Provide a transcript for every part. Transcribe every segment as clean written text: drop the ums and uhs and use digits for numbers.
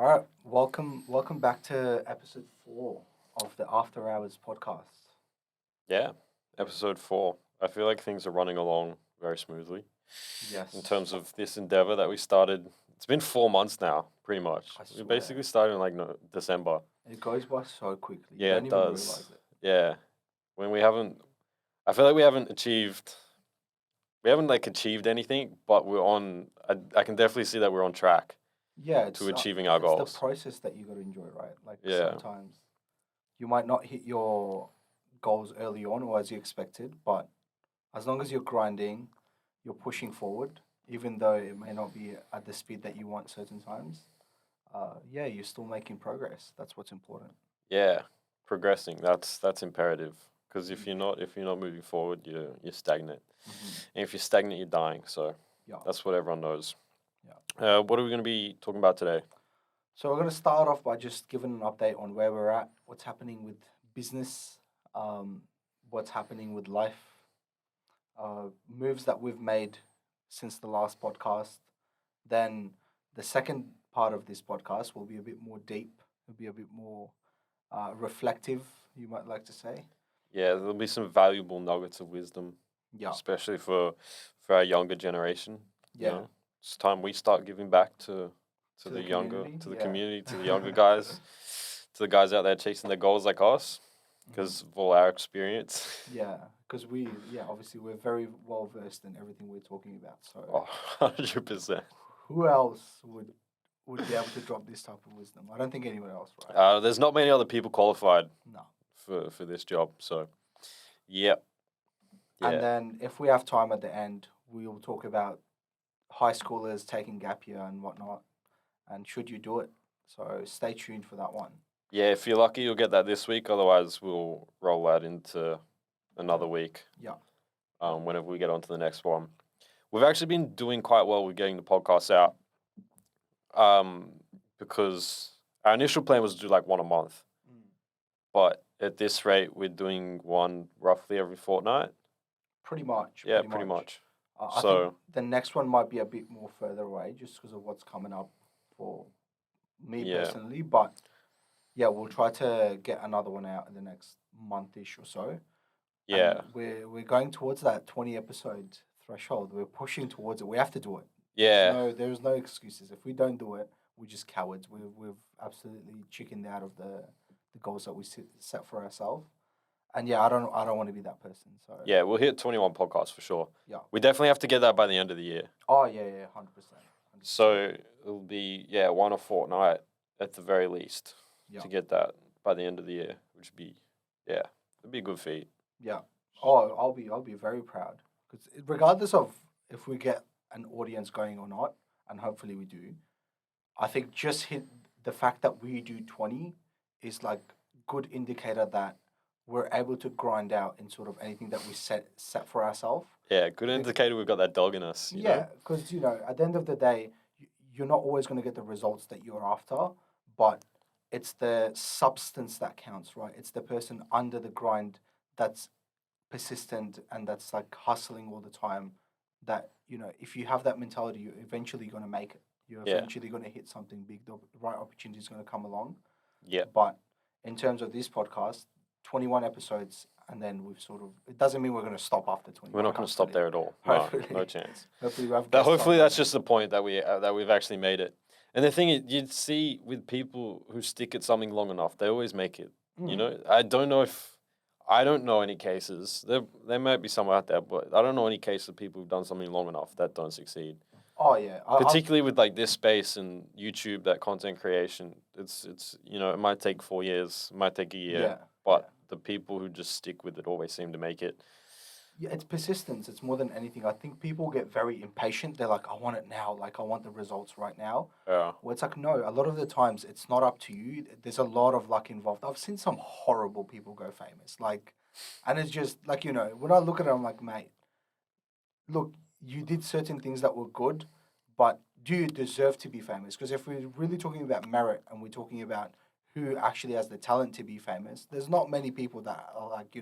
All right, welcome back to episode 4 of the After Hours podcast. Yeah, episode 4. I feel like things are running along very smoothly Yes. in terms of this endeavor that we started. It's been 4 months now, pretty much. I We swear. basically started in like December. It goes by so quickly. You Yeah, don't it even does. realize it. Yeah, when I feel like we haven't like achieved anything, but we're on. I can definitely see that we're on track Yeah, to it's achieving our it's goals. the process that you got to enjoy, right? Like Yeah, sometimes you might not hit your goals early on or as you expected, but as long as you're grinding, you're pushing forward, even though it may not be at the speed that you want certain times. Yeah, you're still making progress. That's what's important. yeah, progressing. That's imperative because if you're not moving forward, you're stagnant. Mm-hmm. And if you're stagnant, you're dying. So Yeah, that's what everyone knows. yeah. What are we going to be talking about today? So we're going to start off by just giving an update on where we're at, what's happening with business, um, what's happening with life, moves that we've made since the last podcast. Then the second part of this podcast will be a bit more deep, it'll be a bit more reflective, you might like to say. Yeah, there'll be some valuable nuggets of wisdom, Yeah, especially for our younger generation. You yeah. know, it's time we start giving back to To the the younger, community, to the yeah. community, to the younger guys, to the guys out there chasing their goals like us, because of all our experience. Yeah, because obviously we're very well versed in everything we're talking about. So Oh, 100%. who else would be able to drop this type of wisdom? I don't think anyone else, right? There's not many other people qualified No. for this job, so yep. And Yeah. then if we have time at the end, we'll talk about high schoolers taking gap year and whatnot, and should you do it? So stay tuned for that one. Yeah, if you're lucky, you'll get that this week. Otherwise, we'll roll that into another week. Yeah. Whenever we get on to the next one. We've actually been doing quite well with getting the podcast out. Because our initial plan was to do like one a month. Mm. But at this rate, we're doing one roughly every fortnight. Pretty much. Yeah, pretty much. I So- think the next one might be a bit more further away just because of what's coming up for me Yeah. personally. But yeah, we'll try to get another one out in the next month-ish or so. Yeah. And we're going towards that 20 episode threshold. We're pushing towards it. We have to do it. Yeah. There's no excuses. If we don't do it, we're just cowards. We've absolutely chickened out of the goals that we set for ourselves. And yeah, I don't want to be that person. So Yeah, we'll hit 21 podcasts for sure. yeah. We definitely have to get that by the end of the year. Oh yeah, 100%. So it'll be, one a fortnight at the very least Yeah. to get that by the end of the year, which would be, it'd be a good feat. Yeah. Oh, I'll be very proud because regardless of if we get an audience going or not, and hopefully we do, I think just hit the fact that we do 20 is like good indicator that we're able to grind out in sort of anything that we set for ourselves. Yeah, good indicator we've got that dog in us. You know? Yeah, because at the end of the day, you're not always going to get the results that you're after, but it's the substance that counts, right? It's the person under the grind that's persistent and that's like hustling all the time. That if you have that mentality, you're eventually going to make it. You're Yeah. eventually going to hit something big. The right opportunity is going to come along. Yeah. But in terms of this podcast, 21 episodes, and then we've sort of. It doesn't mean we're going to stop after 21. We're not going to stop there at all. Hopefully. No chance. Hopefully, we have But guests on hopefully by that's then. just the point that we've actually made it. And the thing is, you'd see with people who stick at something long enough, they always make it. You Mm. know, I don't know any cases. There might be some out there, but I don't know any case of people who've done something long enough that don't succeed. Oh yeah, Particularly with like this space and YouTube, that content creation. It's it might take 4 years, it might take a year, yeah, but the people who just stick with it always seem to make it. yeah. It's persistence. It's more than anything. I think people get very impatient. They're like, I want it now. Like I want the results right now. Yeah. Well, it's like no. A lot of the times, it's not up to you. There's a lot of luck involved. I've seen some horrible people go famous. Like, and it's just like when I look at it, I'm like, mate, look, you did certain things that were good, but do you deserve to be famous? Because if we're really talking about merit and we're talking about who actually has the talent to be famous, there's not many people that are like,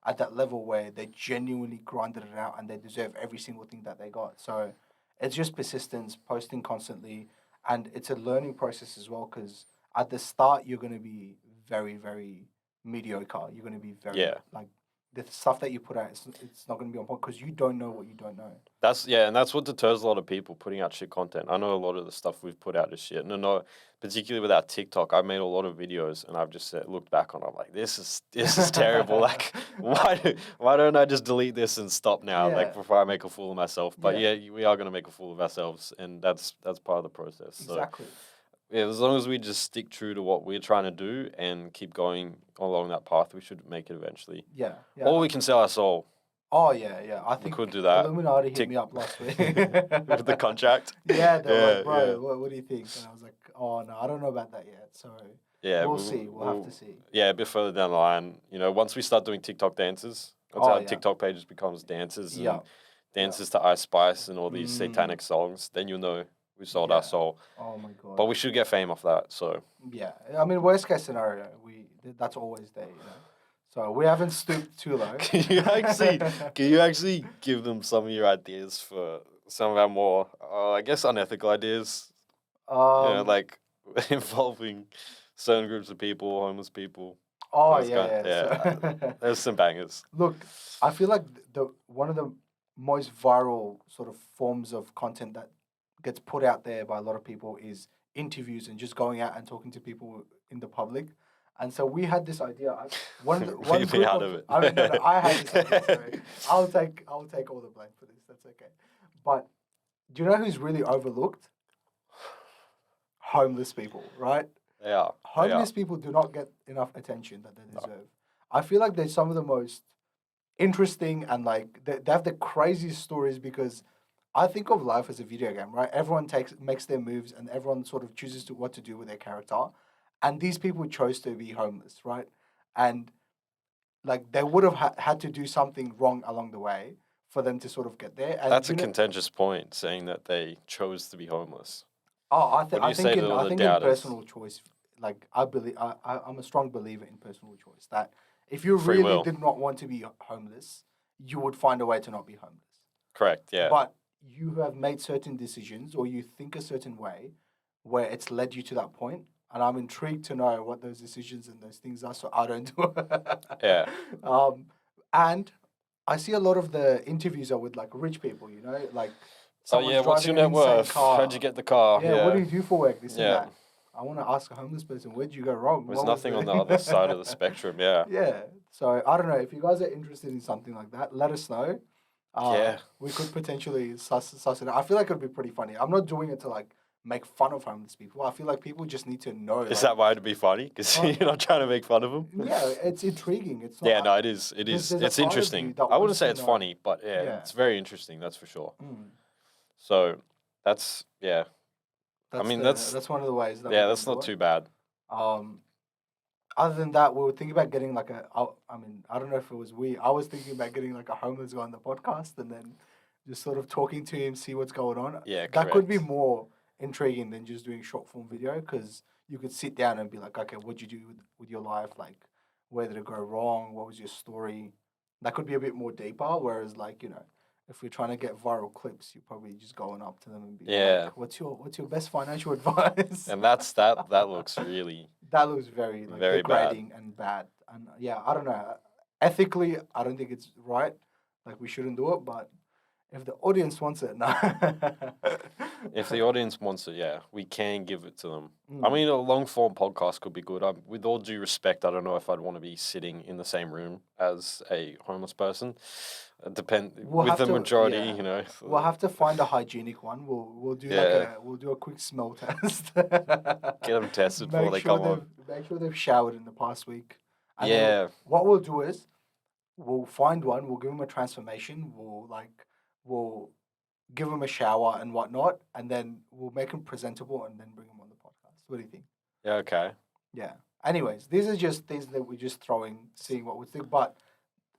at that level where they genuinely grinded it out and they deserve every single thing that they got. So it's just persistence, posting constantly, and it's a learning process as well. Because at the start, you're going to be very, very mediocre. You're going to be very Yeah. like the stuff that you put out. It's not going to be on point because you don't know what you don't know. And that's what deters a lot of people putting out shit content. I know a lot of the stuff we've put out is shit. No, particularly with our TikTok, I've made a lot of videos and I've just looked back on. I'm like, this is terrible. Like, why don't I just delete this and stop now? Yeah. Like before I make a fool of myself. But Yeah. yeah, we are gonna make a fool of ourselves, and that's part of the process. So Exactly. yeah, as long as we just stick true to what we're trying to do and keep going along that path, we should make it eventually. Yeah. Yeah. Or we can sell our soul. Oh yeah, yeah. I We think could do that. Illuminati hit Tick- me up last week With the contract. Yeah, they were Yeah, like, bro, yeah. what do you think? And I was like, oh no, I don't know about that yet. So Yeah, we'll see. We'll have to see. Yeah, a bit further down the line, once we start doing TikTok dances, once Oh, our yeah. TikTok pages becomes dances Yeah. and dances to Ice Spice and all these Mm. satanic songs, then you'll know we sold Yeah. our soul. Oh my god. But we should get fame off that. So Yeah, I mean, worst case scenario, that's always there, So we haven't stooped too low. can you actually give them some of your ideas for some of our more, I guess, unethical ideas? Like involving certain groups of people, homeless people. oh those yeah, kind- yeah. so- There's some bangers. Look, I feel like one of the most viral sort of forms of content that gets put out there by a lot of people is interviews and just going out and talking to people in the public. And so we had this idea. One Leave me group out of it. I mean, no, I had this idea. Sorry. I'll take all the blame for this. That's okay. But do you know who's really overlooked? Homeless people, right? Yeah. Homeless people do not get enough attention that they deserve. I feel like they're some of the most interesting and like they have the craziest stories because I think of life as a video game, right? Everyone makes their moves and everyone sort of chooses what to do with their character. And these people chose to be homeless, right? And like they would have had to do something wrong along the way for them to sort of get there. And That's a you know- contentious point, saying that they chose to be homeless. Oh, What do you say to all the in doubters? personal choice, like I believe, I'm a strong believer in personal choice. That if you Free really will. did not want to be homeless, you would find a way to not be homeless. Correct, yeah. But you have made certain decisions, or you think a certain way, where it's led you to that point, and I'm intrigued to know what those decisions and those things are, so I don't do it. Yeah. And I see a lot of the interviews are with like rich people, like. Oh yeah, someone's what's your driving net an insane worth? car. How'd you get the car? Yeah, what do you do for work? This and Yeah. that. I want to ask a homeless person, where'd you go wrong? There's What was nothing on the other side of the spectrum, yeah. Yeah. So I don't know. If you guys are interested in something like that, let us know. Yeah. We could potentially suss it out. I feel like it'd be pretty funny. I'm not doing it to like make fun of homeless people. I feel like people just need to know. Is like, that why it'd be funny? Because Oh. you're not trying to make fun of them? Yeah, it's intriguing. It's not. Yeah, no, it is. It there's is. a It's part of interesting. you that I wouldn't wants say to it's know. funny, but yeah, Yeah. it's very interesting, that's for sure. Mm, So that's, yeah. that's mean, that's one of the ways. Yeah, that's not too bad. Other than that, we were thinking about getting like I mean, I don't know if it was I was thinking about getting like a homeless guy on the podcast and then just sort of talking to him, see what's going on. Yeah, That could be correct. more intriguing than just doing short form video because you could sit down and be like, okay, what'd you do with your life? Like, where did it go wrong? What was your story? That could be a bit more deeper. Whereas, like, if we're trying to get viral clips, you're probably just going up to them and be Yeah. like, what's your best financial advice? And that looks really, That looks very like Very bad. degrading and bad. And yeah, I don't know. Ethically, I don't think it's right. Like we shouldn't do it. But if the audience wants it, no. if the audience wants it, yeah, we can give it to them. I Mm. mean, a long form podcast could be good. With all due respect, I don't know if I'd want to be sitting in the same room as a homeless person. We'll With have the to- majority, yeah. We'll have to find a hygienic one. We'll do Yeah. we'll do a quick smell test. get them tested before they come on. Make sure they've showered in the past week. And then Yeah, what we'll do is we'll find one. We'll give them a transformation. We'll give them a shower and whatnot, and then we'll make them presentable and then bring them on the podcast. What do you think? yeah, okay. Yeah. Anyways, these are just things that we're just throwing, seeing what we think. But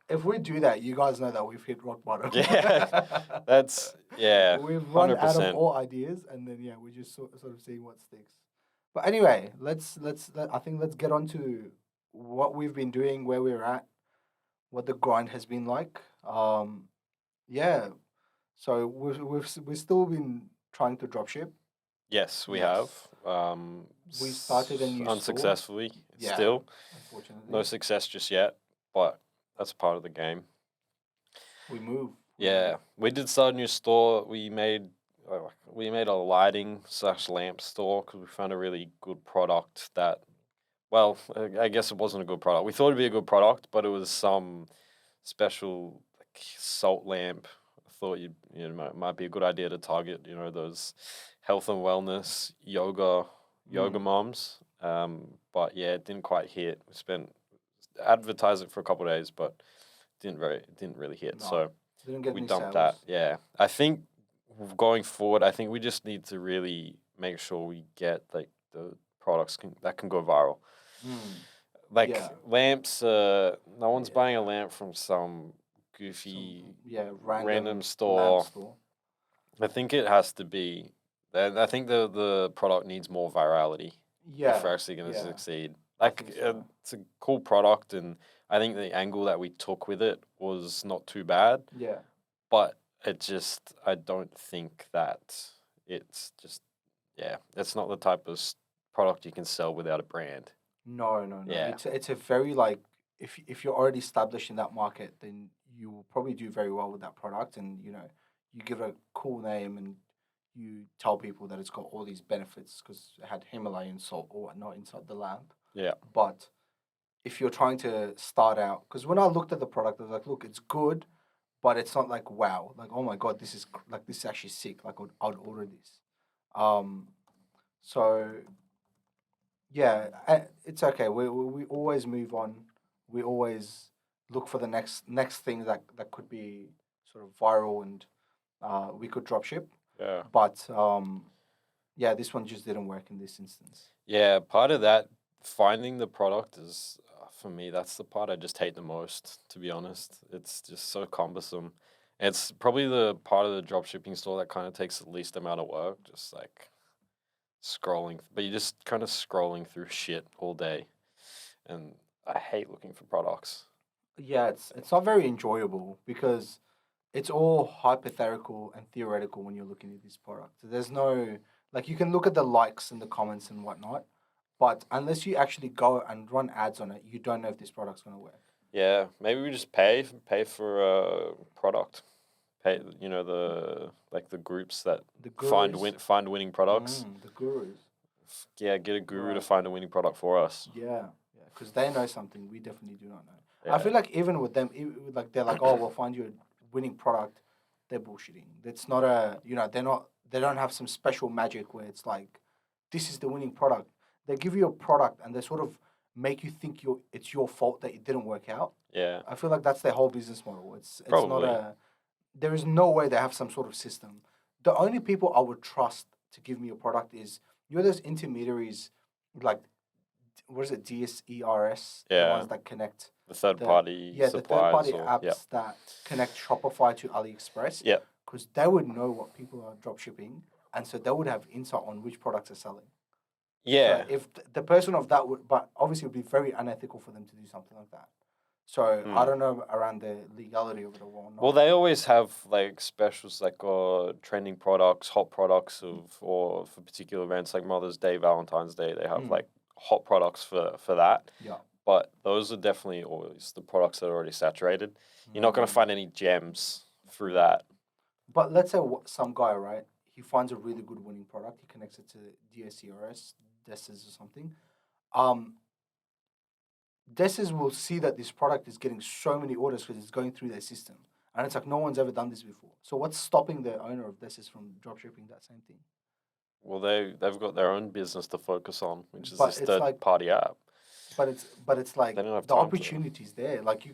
if we do that, you guys know that we've hit rock bottom. Yeah, That's, yeah, We've run out of 100%. all ideas, and then yeah, we're just sort of seeing what sticks. But anyway, I think let's get on to what we've been doing, where we're at, what the grind has been like. Yeah. So we've still been trying to drop ship. Yes, we Yes. have. We started a new store. Unsuccessfully. Yeah. Still, no Unfortunately, success just yet, but that's part of the game. we move. Yeah, we did start a new store. We made a lighting slash lamp store because we found a really good product that. Well, I guess it wasn't a good product. We thought it'd be a good product, but it was some special like salt lamp. I thought might be a good idea to target those health and wellness yoga Mm. moms. But yeah, it didn't quite hit. We spent advertised it for a couple of days, but didn't really hit. No. So Didn't get we any dumped sales. that. Yeah, I think going forward, I think we just need to really make sure we get like the products that can go viral. Mm. Like Yeah. lamps, no one's Yeah. buying a lamp from some goofy Random store. lamp store. I think it has to be. I think the product needs more virality if we're actually going to succeed. Like think so. it's a cool product, and I think the angle that we took with it was not too bad. Yeah. But I don't think that it's just it's not the type of product you can sell without a brand. No. Yeah. It's a very like if you're already established in that market, then you will probably do very well with that product, and you give it a cool name and you tell people that it's got all these benefits because it had Himalayan salt or whatnot inside the lamp. Yeah. But if you're trying to start out, because when I looked at the product, I was like, look, it's good, but it's not like wow, like oh my god, this is actually sick. Like I'd order this. Um, so yeah, it's okay. We always move on. We always look for the next thing that could be sort of viral and we could drop ship. Yeah. But yeah, this one just didn't work in this instance. Yeah, part of that finding the product is for me that's the part I just hate the most, to be honest. It's just so cumbersome. It's probably the part of the drop shipping store that kind of takes the least amount of work, just like scrolling, but you're just kind of scrolling through shit all day. And I hate looking for products. Yeah, it's not very enjoyable because it's all hypothetical and theoretical when you're looking at this product. There's no like you can look at the likes and the comments and whatnot, but unless you actually go and run ads on it, you don't know if this product's gonna work. Yeah, maybe we just pay for a product. Pay the groups that The find winning products. the gurus. Yeah, get a guru to Right. find a winning product for us. Yeah, because they know something we definitely do not know. Yeah. I feel like even with them, like they're like, oh, we'll find you a winning product. They're bullshitting. It's not they don't have some special magic where it's like, this is the winning product. They give you a product and they sort of make you think it's your fault that it didn't work out. Yeah. I feel like that's their whole business model. It's Probably. not there is no way they have some sort of system. The only people I would trust to give me a product is those intermediaries like what is it, DSERS, the Yeah. ones that connect The third party the third suppliers. party or, apps yeah. that connect Shopify to AliExpress. Yeah. Because they would know what people are drop shipping, and so they would have insight on which products are selling. Yeah. So if the person of that would, but obviously it would be very unethical for them to do something like that. So I don't know around the legality of it or not. Well, they always have like specials like trending products, hot products or for particular events like Mother's Day, Valentine's Day. They have like hot products for that. Yeah. But those are definitely always the products that are already saturated. You're not going to find any gems through that. But let's say some guy, right? He finds a really good winning product. He connects it to DSCRS, DESIS or something. DESIS will see that this product is getting so many orders because it's going through their system. And it's like no one's ever done this before. So what's stopping the owner of DESIS from dropshipping that same thing? Well, they've got their own business to focus on, which is But this it's third like- party app. But it's like They don't have the time for it. opportunity's there. Like you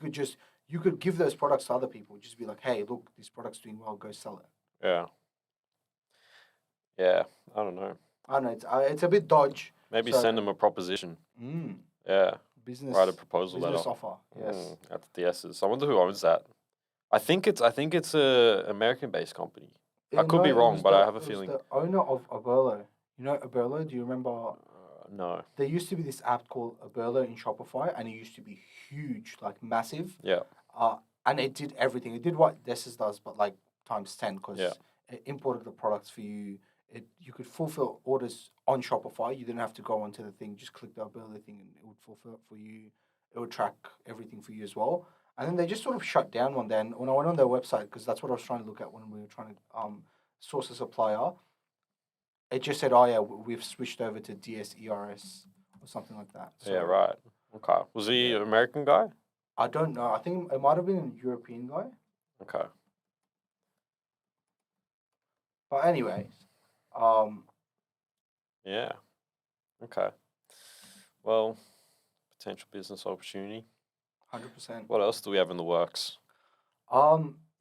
could give those products to other people. Just be like, hey, look, this product's doing well. Go sell it. Yeah. Yeah, I don't know. I don't know. It's a bit dodge. Maybe So- send them a proposition. Mm, Yeah, business. write a proposal business letter. offer. Yes. At the DS's. I wonder who owns that. I think it's a American based company. I could be it wrong, was but I have a it was feeling. the owner of Aberlo. You know Aberlo? Do you remember? No. There used to be this app called Aberlo in Shopify, and it used to be huge, like massive. Yeah. And it did everything. It did what Desys does, but like times 10, because Yeah. it imported the products for you. you could fulfill orders on Shopify. You didn't have to go onto the thing, just click the ability thing and it would fulfill it for you. It would track everything for you as well. And then they just sort of shut down one day. And when I went on their website, because that's what I was trying to look at when we were trying to source a supplier, it just said, "Oh yeah, we've switched over to DSERS or something like that." Yeah, So right. Okay. Was he an American guy? I don't know. I think it might have been a European guy. Okay. But anyways, um, Yeah. Okay. Well, potential business opportunity. 100%. What else do we have in the works?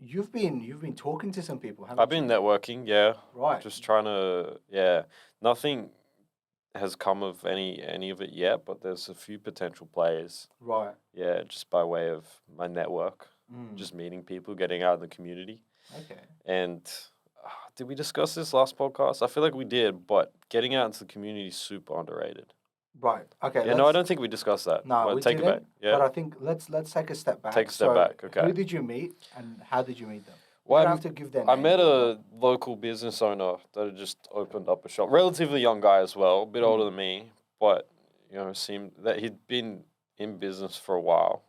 You've been talking to some people, haven't I've been you? networking, yeah. Right. Just trying to, yeah. Nothing has come of any of it yet, but there's a few potential players. Right. Yeah, just by way of my network, Mm. just meeting people, getting out in the community. Okay. And did we discuss this last podcast? I feel like we did, but getting out into the community is super underrated. Right. Okay. Yeah, no, I don't think we discussed that. No, Well, we take it back. didn't. Yeah. But I think let's take a step back. Take a step back, okay. Who did you meet and how did you meet them? You Well, don't have to give their I name, met but, a local business owner that had just opened up a shop. Relatively young guy as well, a bit older than me, but seemed that he'd been in business for a while,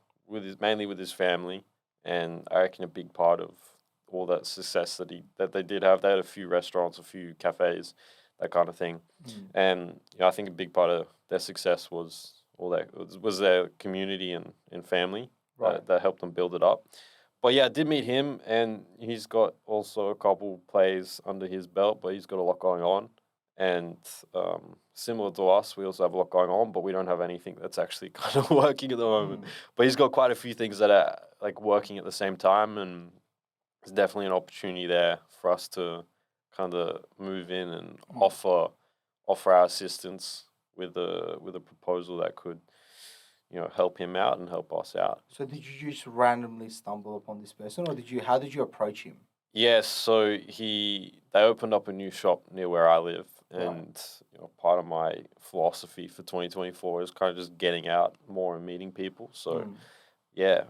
mainly with his family, and I reckon a big part of all that success that they did have. They had a few restaurants, a few cafes, that kind of thing, and I think a big part of their success was their community and family Right. that helped them build it up. But yeah, I did meet him, and he's got also a couple plays under his belt, but he's got a lot going on. And similar to us, we also have a lot going on, but we don't have anything that's actually kind of working at the moment. But he's got quite a few things that are like working at the same time, and there's definitely an opportunity there for us to kind of move in and offer our assistance with a proposal that could help him out and help us out. So did you just randomly stumble upon this person, or how did you approach him? Yes, so they opened up a new shop near where I live, Right. and part of my philosophy for 2024 is kind of just getting out more and meeting people. So yeah,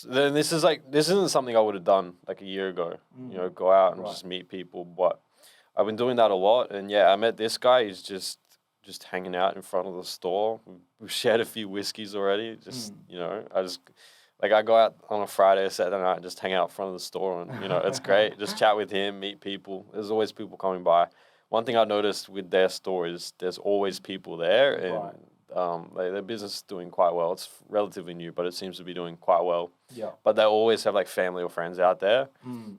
then this isn't something I would have done like a year ago. Go out and Right. just meet people, but I've been doing that a lot. And yeah, I met this guy. He's just hanging out in front of the store. We've shared a few whiskeys already. I go out on a Friday or Saturday night and just hang out in front of the store, and it's great. Just chat with him, meet people. There's always people coming by. One thing I noticed with their store is there's always people there, and their business is doing quite well. It's relatively new, but it seems to be doing quite well. Yeah. But they always have like family or friends out there. Mm.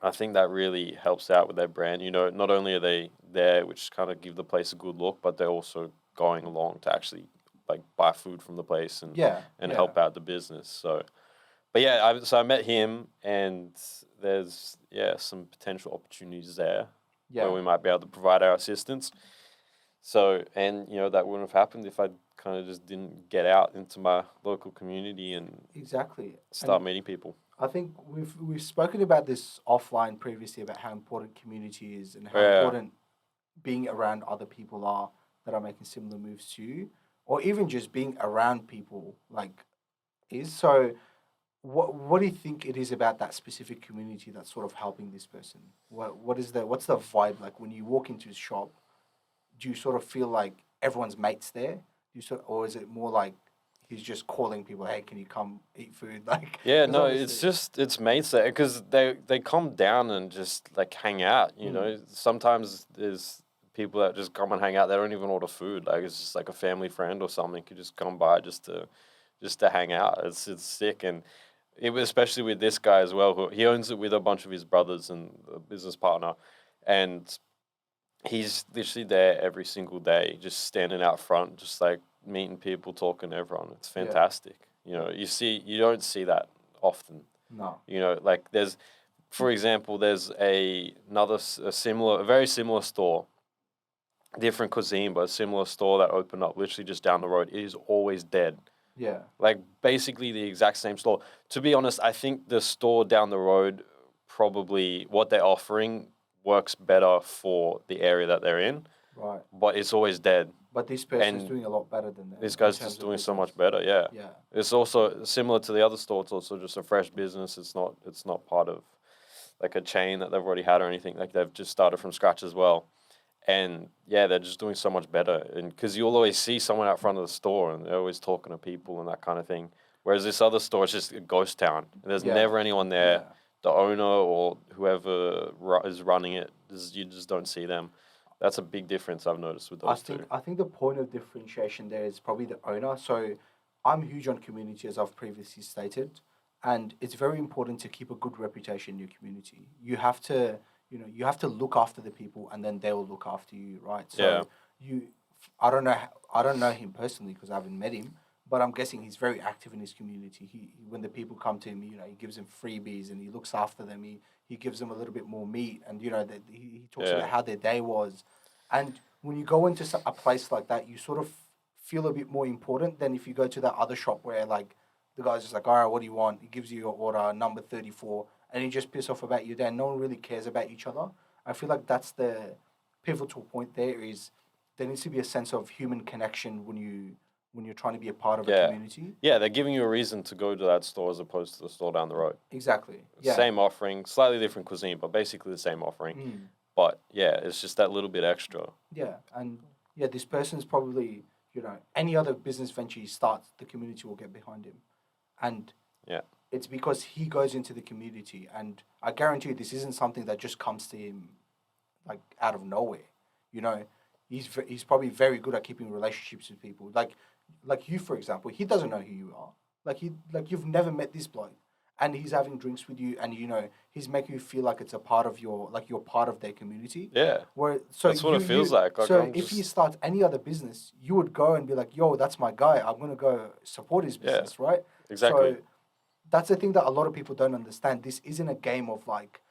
I think that really helps out with their brand. Not only are they there, which kind of give the place a good look, but they're also going along to actually like buy food from the place and help out the business. So, but yeah, I met him, and there's some potential opportunities there where we might be able to provide our assistance. So, and that wouldn't have happened if I kind of just didn't get out into my local community and Exactly. start meeting people. I think we've spoken about this offline previously about how important community is and how Yeah. important being around other people are that are making similar moves to you, or even just being around people is. So, what do you think it is about that specific community that's sort of helping this person? What's the vibe like when you walk into his shop? Do you sort of feel like everyone's mates there? Or is it more like he's just calling people, hey, can you come eat food? Like, Yeah, 'cause no, obviously- it's mates there because they come down and just like hang out. Sometimes there's people that just come and hang out. They don't even order food. Like it's just like a family friend or something could just come by just to hang out. It's sick, and especially with this guy as well. He owns it with a bunch of his brothers and a business partner, and he's literally there every single day, just standing out front, just like meeting people, talking to everyone. It's fantastic. You don't see that often. No. Like for example, there's a very similar store, different cuisine, but a similar store that opened up literally just down the road. It is always dead. Yeah. Like basically the exact same store. To be honest, I think the store down the road, probably what they're offering works better for the area that they're in, Right. but it's always dead. But this person's And doing a lot better than that. This in guy's terms just of doing so business. much better. Yeah. Yeah. It's also similar to the other store. It's also just a fresh business. It's not part of like a chain that they've already had or anything. Like they've just started from scratch as well. And yeah, they're just doing so much better. And because you'll always see someone out front of the store and they're always talking to people and that kind of thing. Whereas this other store is just a ghost town. And there's Yeah. never anyone there. Yeah. The owner or whoever is running it, you just don't see them. That's a big difference I've noticed with those two. I think the point of differentiation there is probably the owner. So I'm huge on community, as I've previously stated, and it's very important to keep a good reputation in your community. You have to, you have to look after the people, and then they will look after you, right? So Yeah. you, I don't know him personally because I haven't met him, but I'm guessing he's very active in his community. When the people come to him, he gives them freebies and he looks after them. He gives them a little bit more meat, and that he talks Yeah. about how their day was. And when you go into a place like that, you sort of feel a bit more important than if you go to that other shop where like the guy's just like, all right, what do you want? He gives you your order number 34, and you just piss off about your day. And no one really cares about each other. I feel like that's the pivotal point. There needs to be a sense of human connection when you're trying to be a part of a Yeah. community. Yeah, they're giving you a reason to go to that store as opposed to the store down the road. Exactly. Yeah. Same offering, slightly different cuisine, but basically the same offering. Mm. But yeah, it's just that little bit extra. Yeah, and yeah, this person's probably, any other business venture he starts, the community will get behind him. And Yeah. it's because he goes into the community, and I guarantee you this isn't something that just comes to him like out of nowhere. He's probably very good at keeping relationships with people. Like you, for example, he doesn't know who you are. You've never met this bloke, and he's having drinks with you, and he's making you feel like it's a part of you're part of their community. Yeah. That's what it feels like. So I'm if he just- starts any other business, you would go and be like, "Yo, that's my guy. I'm gonna go support his Yeah. business," right? Exactly. So that's the thing that a lot of people don't understand. This isn't a game of like,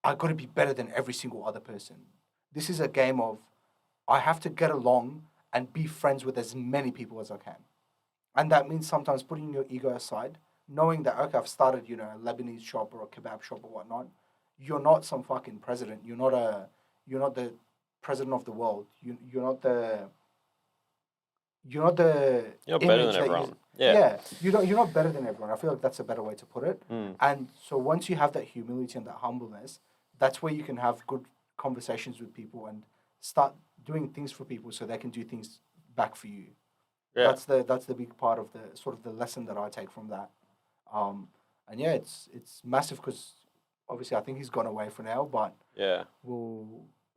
I got to be better than every single other person. This is a game of, I have to get along and be friends with as many people as I can. And that means sometimes putting your ego aside, knowing that, okay, I've started, a Lebanese shop or a kebab shop or whatnot. You're not some fucking president. You're not the president of the world. You're not the You're better image than that everyone. Yeah. you're not better than everyone. I feel like that's a better way to put it. Mm. And so once you have that humility and that humbleness, that's where you can have good conversations with people and start doing things for people so they can do things back for you. Yeah. That's the big part of the sort of the lesson that I take from that. And yeah, it's massive because obviously I think he's gone away for now, but Yeah. we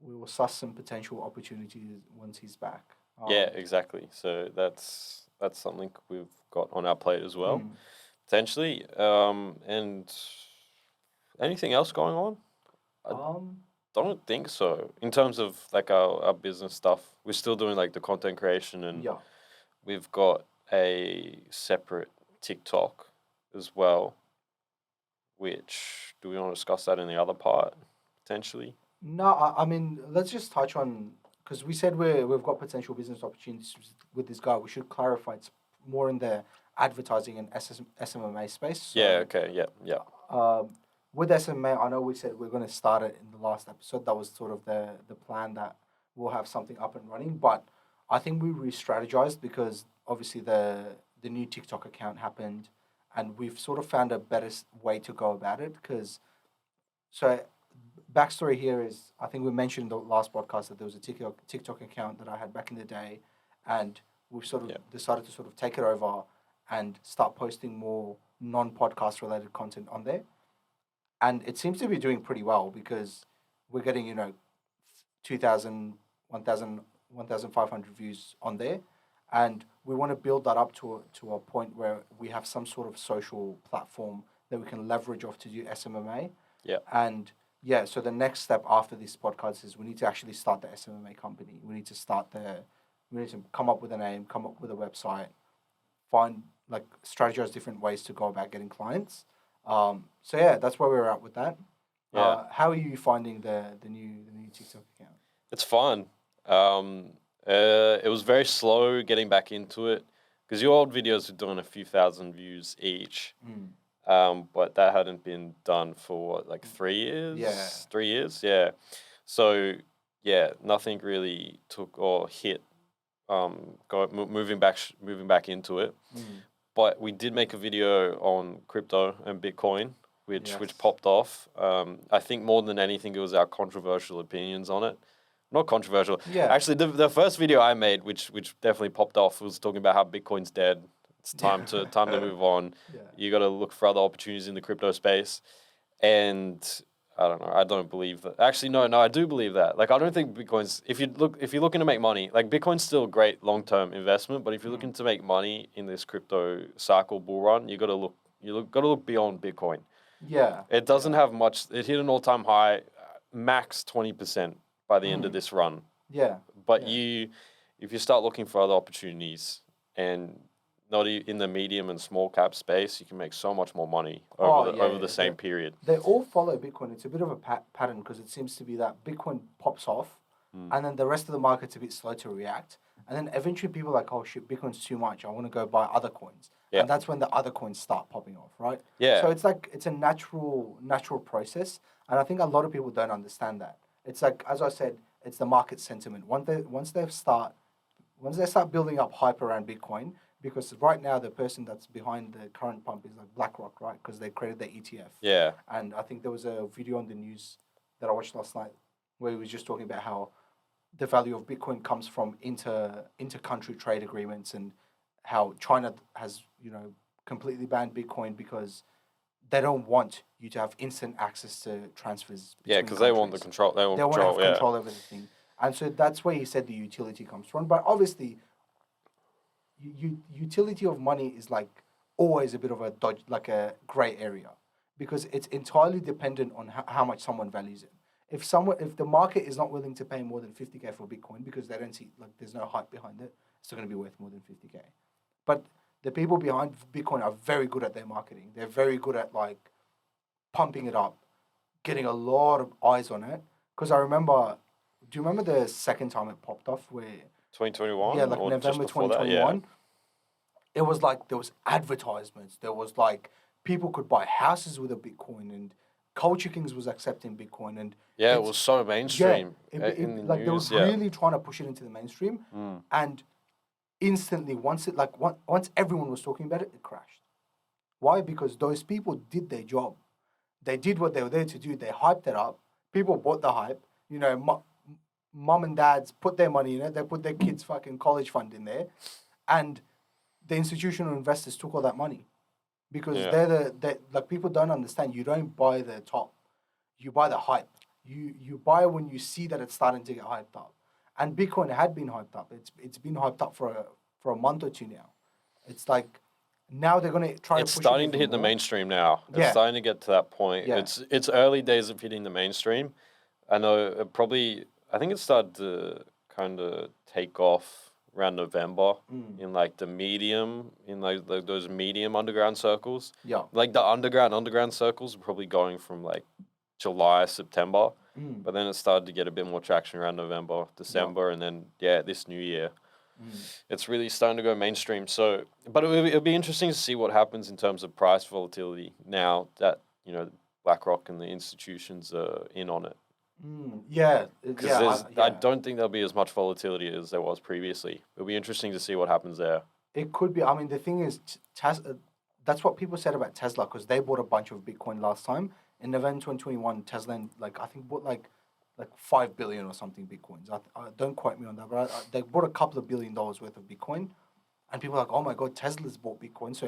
will suss some potential opportunities once he's back. Yeah, exactly. So that's something we've got on our plate as well, mm. potentially. And anything else going on? Don't think so. In terms of like our business stuff, we're still doing like the content creation, and Yeah. we've got a separate TikTok as well. Which, do we want to discuss that in the other part potentially? No, I mean, let's just touch on, because we said we've got potential business opportunities with this guy. We should clarify it's more in the advertising and SMMA space. So, Yeah. Okay. Yeah. with SMA, I know we said we're going to start it in the last episode. That was sort of the plan, that we'll have something up and running. But I think we re-strategized because obviously the new TikTok account happened, and we've sort of found a better way to go about it. So backstory here is, I think we mentioned in the last podcast that there was a TikTok account that I had back in the day, and we've sort of Yeah. decided to sort of take it over and start posting more non-podcast related content on there. And it seems to be doing pretty well because we're getting 2,000, 1,000, 1,500 views on there, and we want to build that up to a point where we have some sort of social platform that we can leverage off to do SMMA. Yeah. And yeah, so the next step after this podcast is we need to actually start the SMMA company. We need to come up with a name, come up with a website, find strategize different ways to go about getting clients. So yeah, that's where we're at with that. Yeah. How are you finding the new TikTok account? It's fun. It was very slow getting back into it because your old videos were doing a few thousand views each. But that hadn't been done for what, like 3 years? Yeah. 3 years, yeah. So yeah, nothing really took or hit. Moving back into it. But we did make a video on crypto and Bitcoin, which Yes. popped off. I think more than anything, it was our controversial opinions on it. Not controversial. Yeah. Actually, the first video I made, which definitely popped off, was talking about how Bitcoin's dead. It's time to move on. Yeah. You got to look for other opportunities in the crypto space. And I don't know. I don't believe that. Actually, no, I do believe that. Like, I don't think Bitcoin's. If you're looking to make money, like Bitcoin's still a great long term investment. But if you're looking to make money in this crypto cycle bull run, you got to look. Got to look beyond Bitcoin. Yeah. It doesn't have much. It hit an all time high, max 20% by the end of this run. Yeah. But Yeah. if you start looking for other opportunities and not in the medium and small cap space, you can make so much more money over the same period. They all follow Bitcoin. It's a bit of a pattern because it seems to be that Bitcoin pops off, and then the rest of the market's a bit slow to react, and then eventually people are like, oh shit, Bitcoin's too much. I want to go buy other coins, Yeah. and that's when the other coins start popping off, right? Yeah. So it's like it's a natural process, and I think a lot of people don't understand that. It's like, as I said, it's the market sentiment. Once they start building up hype around Bitcoin, because right now the person that's behind the current pump is like BlackRock, right? Because they created the ETF. Yeah. And I think there was a video on the news that I watched last night where he was just talking about how the value of Bitcoin comes from inter-country trade agreements, and how China has, completely banned Bitcoin because they don't want you to have instant access to transfers. Yeah, because they want the countries. control. They They want to have control over the thing. And so that's where he said the utility comes from. But obviously, utility of money is like always a bit of a dodge, like a gray area, because it's entirely dependent on how much someone values it. If the market is not willing to pay more than 50K for Bitcoin because they don't see, like, there's no hype behind it, it's still going to be worth more than 50K. But the people behind Bitcoin are very good at their marketing. They're very good at like pumping it up, getting a lot of eyes on it. Because do you remember the second time it popped off where 2021? yeah, like or just November before that? 2021. It was like there was advertisements. There was like people could buy houses with a Bitcoin, and Culture Kings was accepting Bitcoin, and Yeah, it it's- was so mainstream in the like they news. were really trying to push it into the mainstream, and instantly once everyone was talking about it, it crashed. Why? Because those people did their job. They did what they were there to do. They hyped it up. People bought the hype. Mom and dads put their money in it. They put their kids' fucking college fund in there, and the institutional investors took all that money, because like people don't understand. You don't buy the top, you buy the hype. You buy when you see that it's starting to get hyped up, and Bitcoin had been hyped up. It's been hyped up for a month or two now. It's like now they're gonna try. It's to push starting it to hit the more. mainstream now. It's Yeah. starting to get to that point. Yeah. It's early days of hitting the mainstream. I know I think it started to kind of take off around November in like the medium, in like those medium underground circles. Yeah. Like the underground circles were probably going from like July, September. But then it started to get a bit more traction around November, December, and then this new year. It's really starting to go mainstream. So, but it'll be interesting to see what happens in terms of price volatility now that BlackRock and the institutions are in on it. Yeah. Because I don't think there'll be as much volatility as there was previously. It'll be interesting to see what happens there. It could be. I mean, the thing is, that's what people said about Tesla, because they bought a bunch of Bitcoin last time. In November 2021, Tesla, I think, bought like 5 billion or something Bitcoins. I don't quote me on that, but they bought a couple of $1 billion worth of Bitcoin, and people are like, oh my god, Tesla's bought Bitcoin, so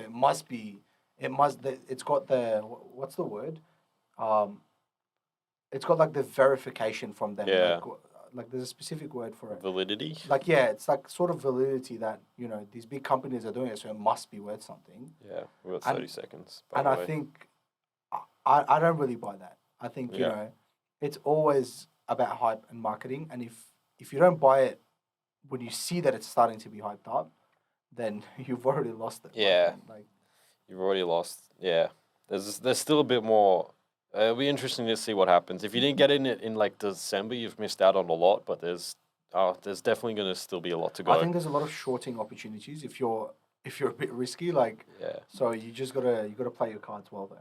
it's got the, what's the word? It's got like the verification from them. Yeah. Like there's a specific word for it. Validity? Like, yeah, it's like sort of validity that, these big companies are doing it, so it must be worth something. Yeah, we've got 30 seconds. And I think, I don't really buy that. I think, it's always about hype and marketing. And if you don't buy it when you see that it's starting to be hyped up, then you've already lost it. Yeah. Like, you've already lost. Yeah. There's still a bit more. It'll be interesting to see what happens. If you didn't get in it in like December, you've missed out on a lot, but there's definitely going to still be a lot to go. I think there's a lot of shorting opportunities if you're a bit risky, like, yeah. So you just gotta play your cards well there.